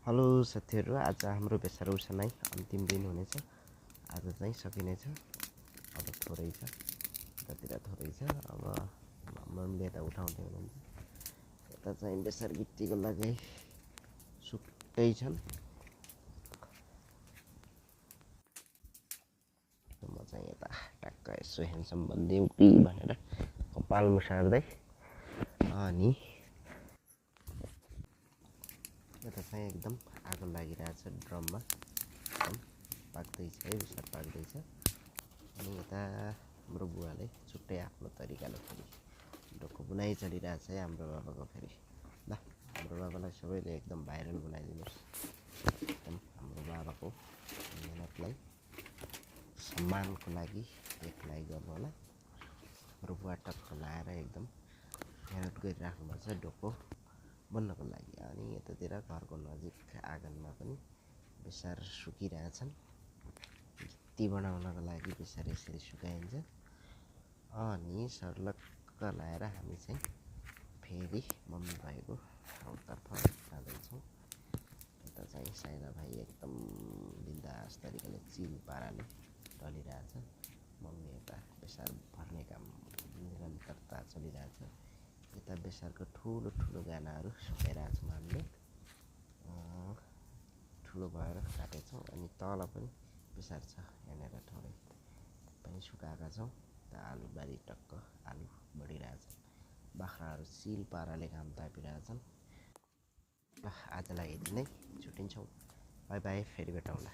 Hello साथीहरू, आज हाम्रो बेसार उसानाइ अन्तिम दिन हुनेछ। आज चाहिँ सकिनेछ। अब थोरै छ, यतातिर थोरै छ। अब मम्मीले यता उठाउँदै हुनुहुन्छ। यता चाहिँ बेसार गिट्टीको लागि सुक्दै छन्। म चाहिँ यता टक्क यसो ह्यान्डसम बनिदिउँ कि भनेर कपाल मुसार्दै अनि यता चाहिँ एकदम आगो लागिरहेछ ड्रममा, एकदम पाक्दैछ है, बेसार पाक्दैछ। अनि यता हाम्रो बुवाले छुट्टै आफ्नो तरिकाले फेरि डोको बुनाइ चलिरहेछ है हाम्रो बाबाको। फेरि ल हाम्रो बाबालाई सबैले एकदम भाइरल बनाइदिनुहोस्। एकदम हाम्रो बाबाको मेहनतलाई सम्मानको लागि एक लाइक गर्नु होला। हाम्रो बुवा टक्क लाएर एकदम मेहनत गरिराख्नु भएको छ डोको बन्नको लागि। अनि यतातिर घरको नजिक आँगनमा पनि बेसार सुकिरहेछन्। गिट्टी बनाउनको लागि बेसार यसरी सुकाइन्छ। अनि सर्लक्क लाएर हामी चाहिँ फेरि मम्मी भएको ठाउँतर्फ जाँदैछौँ। यता चाहिँ साइना भाइ एकदम बिन्दास तरिकाले चिल पाराले ढलिरहेछ। मम्मी यता बेसार भर्ने काम निरन्तरता चलिरहेछ। यता बेसारको ठुलो ठुलो गानाहरू सुकाइरहेछौँ हामीले। ठुलो भएर काटेछौँ। अनि तल पनि बेसार छ, यहाँनिर थोरै पनि सुकाएका छौँ। यता आलुबारी टक्क आलु बढिरहेछ। बाख्राहरू चिल पाराले घाम तापिरहेछन्। ल आजलाई यति नै, छुट्टिन्छौँ। बाई बाई, फेरि भेटौँला।